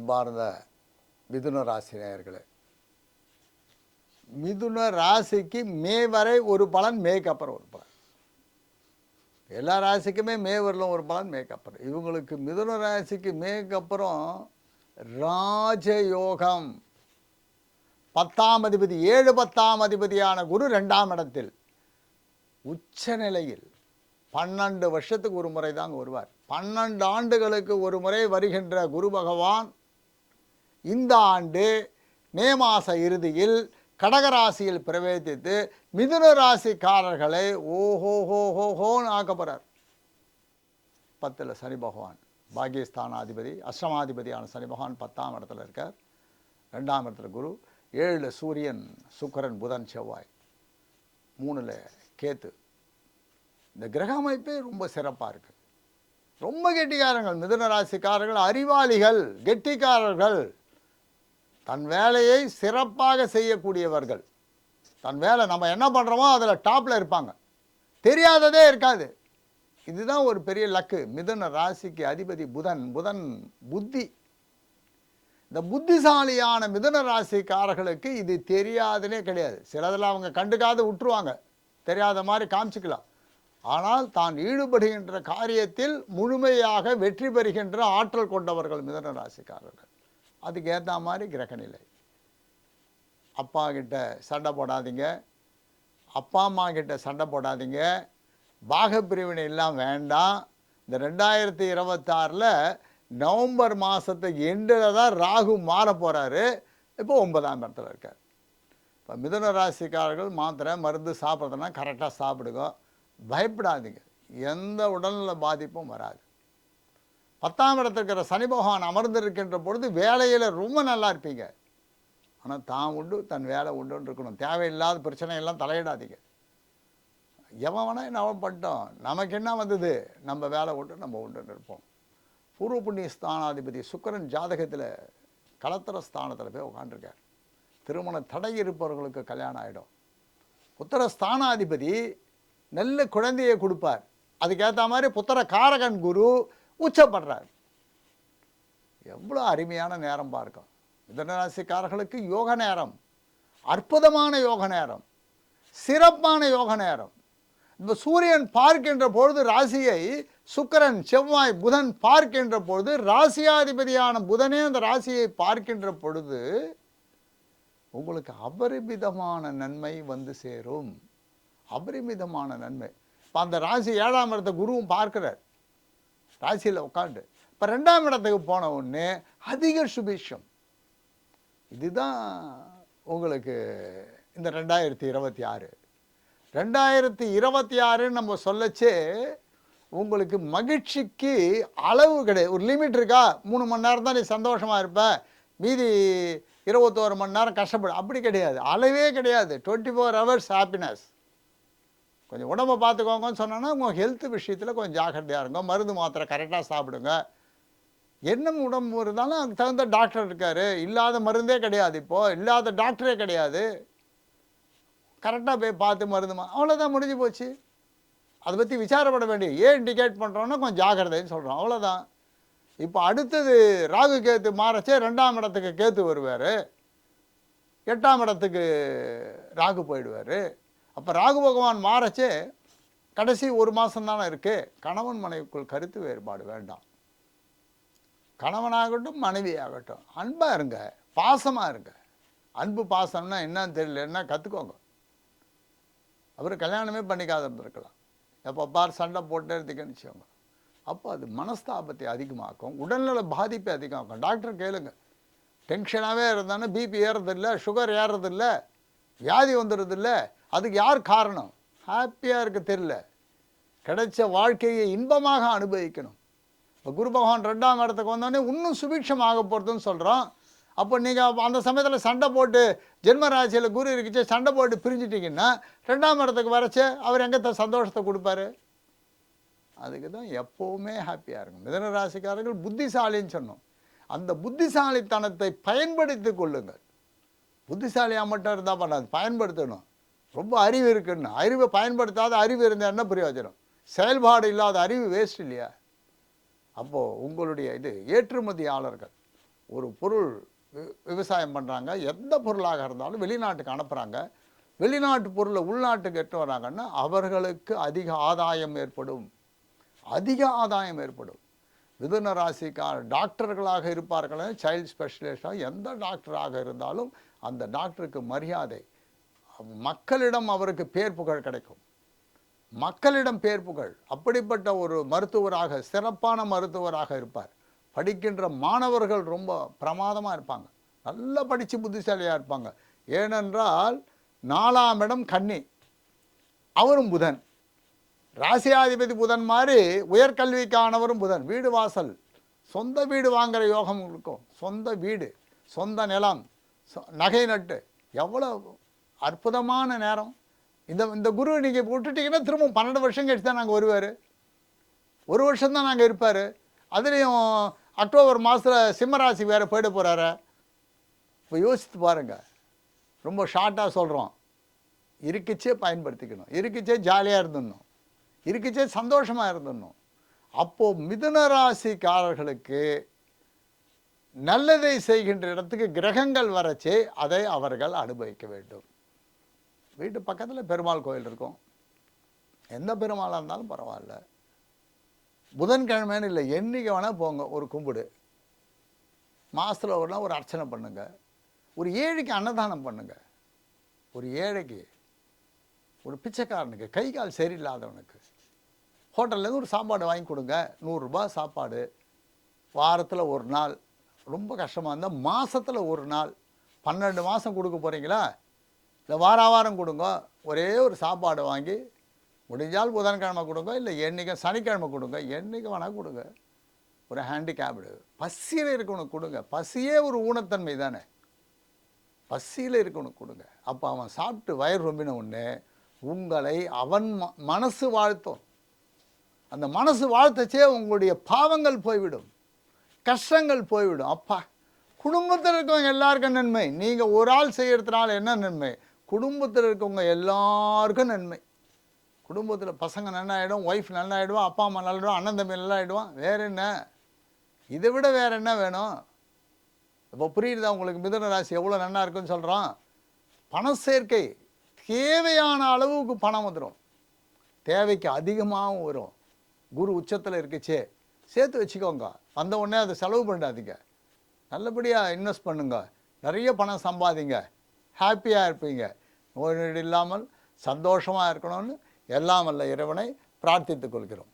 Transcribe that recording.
அன்பார்ந்த மிதுன ராசி நேயர்களே, மிதுன ராசிக்கு மே வரை ஒரு பலன், மேக்கு அப்புறம் ஒரு பலன். எல்லா ராசிக்குமே மே வரலும் ஒரு பலன், மேக்கு அப்புறம். இவங்களுக்கு மிதுன ராசிக்கு மேக்கு அப்புறம் ராஜயோகம். 10ஆம் அதிபதி 7 10ஆம் அதிபதியான குரு 2ஆம் இடத்தில் உச்ச நிலையில் 12 வருஷத்துக்கு ஒரு முறை தாங்க வருவார். 12 ஆண்டுகளுக்கு ஒரு முறை வருகின்ற குரு பகவான் இந்த ஆண்டு மே மாத இறுதியில் கடகராசியில் பிரவேசித்து மிதுன ராசிக்காரர்களை ஓஹோஹோஹோன்னு ஆக்க போகிறார். 10ல் சனி பகவான் பாகியஸ்தானாதிபதி, அஷ்டமாதிபதியான சனி பகவான் 10ஆம் இடத்துல இருக்கார். 2ஆம் இடத்துல குரு, 7ல் சூரியன், சுக்கிரன், புதன், செவ்வாய், 3ல் கேத்து. இந்த கிரக அமைப்பே ரொம்ப சிறப்பாக இருக்குது. ரொம்ப கெட்டிக்காரங்கள் மிதுன ராசிக்காரர்கள், அறிவாளிகள், கெட்டிக்காரர்கள், தன் வேலையை சிறப்பாக செய்யக்கூடியவர்கள். தன் வேலை நம்ம என்ன பண்ணுறோமோ அதில் டாப்பில் இருப்பாங்க, தெரியாததே இருக்காது. இதுதான் ஒரு பெரிய லக்கு. மிதுன ராசிக்கு அதிபதி புதன். புதன் புத்தி. இந்த புத்திசாலியான மிதுன ராசிக்காரர்களுக்கு இது தெரியாதுன்னே கிடையாது. சிலதில் அவங்க கண்டுக்காது விட்டுருவாங்க, தெரியாத மாதிரி காமிச்சிக்கலாம். ஆனால் தான் ஈடுபடுகின்ற காரியத்தில் முழுமையாக வெற்றி பெறுகின்ற ஆற்றல் கொண்டவர்கள் மிதுன ராசிக்காரர்கள். அதுக்கு ஏற்ற மாதிரி கிரகநிலை. அப்பா கிட்ட சண்டை போடாதீங்க, அப்பா அம்மா கிட்ட சண்டை போடாதீங்க, பாகப்பிரிவினை எல்லாம் வேண்டாம். இந்த 2026 நவம்பர் மாதத்து எண்டில் தான் ராகு மாற போகிறாரு. இப்போ 9ஆம் இடத்துல இருக்கார். இப்போ மிதுன ராசிக்காரர்கள் மாத்திரை மருந்து சாப்பிட்றதுனா கரெக்டாக சாப்பிடுங்க, பயப்படாதீங்க, எந்த உடல்நல பாதிப்பும் வராது. 10ஆம் இடத்துல இருக்கிற சனி பகவான் அமர்ந்திருக்கின்ற பொழுது வேலையில் ரொம்ப நல்லா இருப்பீங்க. ஆனால் தான் உண்டு தன் வேலை உண்டுன்னு இருக்கணும். தேவையில்லாத பிரச்சனையெல்லாம் தலையிடாதீங்க. எவன் வேணா என்ன பண்ணிட்டோம், நமக்கு என்ன வந்தது, நம்ம வேலை உண்டு நம்ம உண்டுன்னு இருப்போம். பூர்வ புண்ணிய ஸ்தானாதிபதி சுக்கிரன் ஜாதகத்தில் கலத்திர ஸ்தானத்தில் போய் உட்காந்துருக்கார். திருமண தடை இருப்பவர்களுக்கு கல்யாணம் ஆகிடும். புத்திர ஸ்தானாதிபதி நல்ல குழந்தையை கொடுப்பார். அதுக்கேற்ற மாதிரி புத்திர காரகன் குரு உச்சப்படுறார். எவ்வளோ அருமையான நேரம் பார்க்கும். மிதுனராசிக்காரர்களுக்கு யோக நேரம், அற்புதமான யோக நேரம், சிறப்பான யோக நேரம். இப்போ சூரியன் பார்க்கின்ற பொழுது ராசியை சுக்கிரன், செவ்வாய், புதன் பார்க்கின்ற பொழுது, ராசியாதிபதியான புதனே அந்த ராசியை பார்க்கின்ற பொழுது உங்களுக்கு அபரிமிதமான நன்மை வந்து சேரும். அபரிமிதமான நன்மை. இப்போ அந்த ராசி 7ஆம் இடத்தை குருவும் பார்க்கிறார் ராசியில் உட்காந்து. இப்போ 2ஆம் இடத்துக்கு போன உடனே அதிக சுபிஷம். இதுதான் உங்களுக்கு இந்த 2026. 2026 நம்ம சொல்லச்சே உங்களுக்கு மகிழ்ச்சிக்கு அளவு கிடையாது. ஒரு லிமிட் இருக்கா, 3 மணி நேரம் தான் நீ சந்தோஷமாக இருப்ப, மீதி 21 மணி நேரம் கஷ்டப்படு, அப்படி கிடையாது. அளவே கிடையாது. 24 hours ஹாப்பினஸ். கொஞ்சம் உடம்பை பார்த்துக்கோங்கன்னு சொன்னோன்னா உங்கள் ஹெல்த் விஷயத்தில் கொஞ்சம் ஜாக்கிரதையாக இருங்க. மருந்து மாத்திரை கரெக்டாக சாப்பிடுங்க. என்ன உடம்பு இருந்தாலும் அதுக்கு தகுந்த டாக்டர் இருக்கார். இல்லாத மருந்தே கிடையாது, இப்போது இல்லாத டாக்டரே கிடையாது. கரெக்டாக போய் பார்த்து மருந்து அவ்வளோதான், முடிஞ்சு போச்சு. அதை பற்றி விசாரப்பட வேண்டிய. ஏன் இண்டிகேட் பண்ணுறோன்னா கொஞ்சம் ஜாக்கிரதைன்னு சொல்கிறோம், அவ்வளோதான். இப்போ அடுத்தது ராகு கேத்து மாறச்சே 2ஆம் இடத்துக்கு கேத்து வருவார், 8ஆம் இடத்துக்கு ராகு போயிடுவார். அப்போ ராகு பகவான் மாறச்சே கடைசி 1 மாதம் தானே இருக்குது. கணவன் மனைவிக்குள் கருத்து வேறுபாடு வேண்டாம். கணவனாகட்டும் மனைவி ஆகட்டும் அன்பாக இருங்க, பாசமாக இருங்க. அன்பு பாசம்னா என்னன்னு தெரியலன்னா கற்றுக்கோங்க. அவர் கல்யாணமே பண்ணிக்காத இருந்திருக்கலாம், எப்போ பார் சண்டை போட்டே இருந்துக்கன்னு வச்சுக்கோங்க. அப்போ அது மனஸ்தாபத்தை அதிகமாக்கும், உடல்நல பாதிப்பை அதிகமாக்கும். டாக்டர் கேளுங்க. டென்ஷனாகவே இருந்தாலும் பிபி ஏறதில்லை, சுகர் ஏறதில்லை, வியாதி வந்துடுறதில்ல. அதுக்கு யார் காரணம்? ஹாப்பியாக இருக்க தெரியல. கிடைச்ச வாழ்க்கையை இன்பமாக அனுபவிக்கணும். இப்போ குரு பகவான் 2ஆம் இடத்துக்கு வந்தோடனே இன்னும் சுபிக்ஷமாக போகிறதுன்னு சொல்கிறோம். அப்போ நீங்கள் அந்த சமயத்தில் சண்டை போட்டு ஜென்மராசியில் குரு இருக்குச்சு சண்டை போட்டு பிரிஞ்சிட்டிங்கன்னா 2ஆம் இடத்துக்கு வரச்சே அவர் எங்கே சந்தோஷத்தை கொடுப்பாரு? அதுக்கு தான் எப்போவுமே ஹாப்பியாக இருக்கும். மிதுன ராசிக்காரர்கள் புத்திசாலின்னு சொன்னோம். அந்த புத்திசாலித்தனத்தை பயன்படுத்தி கொள்ளுங்கள். புத்திசாலியாக மட்டும் இருந்தால் பண்ணாது, பயன்படுத்தணும். ரொம்ப அறிவு இருக்குன்னு அறிவை பயன்படுத்தாத அறிவு இருந்தால் என்ன பிரயோஜனம்? செயல்பாடு இல்லாத அறிவு வேஸ்ட் இல்லையா? அப்போது உங்களுடைய இது ஏற்றுமதியாளர்கள் ஒரு பொருள் விவசாயம் பண்ணுறாங்க, எந்த பொருளாக இருந்தாலும் வெளிநாட்டுக்கு அனுப்புகிறாங்க. வெளிநாட்டு பொருளை உள்நாட்டுக்கு எட்டு வராங்கன்னா அவர்களுக்கு அதிக ஆதாயம் ஏற்படும். அதிக ஆதாயம் ஏற்படும். மிதுன ராசிக்கார டாக்டர்களாக இருப்பார்களே, சைல்டு ஸ்பெஷலிஸ்டாக எந்த டாக்டராக இருந்தாலும் அந்த டாக்டருக்கு மரியாதை, மக்களிடம் அவருக்கு பேர் புகழ் கிடைக்கும். மக்களிடம் பேர் புகழ். அப்படிப்பட்ட ஒரு மருத்துவராக, சிறப்பான மருத்துவராக இருப்பார். படிக்கின்ற மாணவர்கள் ரொம்ப பிரமாதமாக இருப்பாங்க, நல்லா படித்து புத்திசாலியாக இருப்பாங்க. ஏனென்றால் 4ஆம் இடம் கன்னி, அவரும் புதன். ராசியாதிபதி புதன் மாதிரி உயர்கல்விக்கானவரும் புதன். வீடு வாசல், சொந்த வீடு வாங்குகிற யோகம் இருக்கும். சொந்த வீடு, சொந்த நிலம், நகை நட்டு, எவ்வளோ அற்புதமான நேரம். இந்த குரு நீங்கள் விட்டுட்டிங்கன்னா திரும்ப 12 வருஷம் கழிச்சு தான் நாங்கள் வருவார். ஒரு வருஷம்தான் நாங்கள் இருப்பார். அதுலேயும் அக்டோபர் மாதத்தில் சிம்மராசி வேறு போயிட போகிறாரு. இப்போ யோசித்து பாருங்கள். ரொம்ப ஷார்ட்டாக சொல்கிறோம். இருக்குச்சே பயன்படுத்திக்கணும், இருக்குச்சே ஜாலியாக இருந்துடணும், இருக்குச்சே சந்தோஷமாக இருந்துடணும். அப்போது மிதுன ராசிக்காரர்களுக்கு நல்லதை செய்கின்ற இடத்துக்கு கிரகங்கள் வரச்சே அதை அவர்கள் அனுபவிக்க வேண்டும். வீட்டு பக்கத்தில் பெருமாள் கோயில் இருக்கும், எந்த பெருமாளாக இருந்தாலும் பரவாயில்ல. புதன்கிழமைன்னு இல்லை, என்றைக்கு வேணால் போங்க, ஒரு கும்பிடு. மாதத்தில் ஒரு நாள் ஒரு அர்ச்சனை பண்ணுங்க. ஒரு ஏழைக்கு அன்னதானம் பண்ணுங்க. ஒரு ஏழைக்கு, ஒரு பிச்சைக்காரனுக்கு, கை கால் சரியில்லாதவனுக்கு ஹோட்டல்லேருந்து ஒரு சாப்பாடு வாங்கி கொடுங்க. 100 ரூபாய் சாப்பாடு. வாரத்தில் ஒரு நாள், ரொம்ப கஷ்டமாக இருந்தால் மாதத்தில் ஒரு நாள். 12 மாதம் கொடுக்க போகிறீங்களா, இல்லை வாரம் கொடுங்க. ஒரே ஒரு சாப்பாடு வாங்கி, முடிஞ்சால் புதன்கிழமை கொடுங்க, இல்லை என்றைக்கு சனிக்கிழமை கொடுங்க, என்றைக்கு வேணால் கொடுங்க. ஒரு ஹேண்டிகேப்டு பசியில் இருக்கணும் கொடுங்க. பசியே ஒரு ஊனத்தன்மை தானே, பசியில் இருக்கணும் கொடுங்க. அப்போ அவன் சாப்பிட்டு வயிறு ரொம்பின உடனே உங்களை அவன் மனசு வாழ்த்தும். அந்த மனசு வாழ்த்தச்சே உங்களுடைய பாவங்கள் போய்விடும், கஷ்டங்கள் போய்விடும். அப்பா, குடும்பத்தில் இருக்கவங்க எல்லாருக்கும் நன்மை. நீங்கள் ஒரு ஆள் செய்கிறதுனால என்ன நன்மை? குடும்பத்தில் இருக்கவங்க எல்லாருக்கும் நன்மை. குடும்பத்தில் பசங்க நல்லாயிடும், ஒய்ஃப் நல்லாயிடுவான், அப்பா அம்மா நல்லாயிடுவான், அண்ணன் தம்பி நல்லாயிடுவான். வேறு என்ன? இதை விட வேறு என்ன வேணும்? இப்போ புரியுதா உங்களுக்கு மிதுன ராசி எவ்வளோ நல்லா இருக்குன்னு சொல்கிறோம்? பண சேர்க்கை, தேவையான அளவுக்கு பணம் வந்துடும், தேவைக்கு அதிகமாகவும் வரும். குரு உச்சத்தில் இருக்குச்சே, சேர்த்து வச்சுக்கோங்க. வந்த உடனே அதை செலவு பண்ணாதீங்க, நல்லபடியாக இன்வெஸ்ட் பண்ணுங்க, நிறைய பணம் சம்பாதிங்க, ஹாப்பியாக இருப்பீங்க. நோய் நொடி இல்லாமல் சந்தோஷமாக இருக்கணும்னு எல்லாம் வல்ல இறைவனை பிரார்த்தித்துக் கொள்கிறோம்.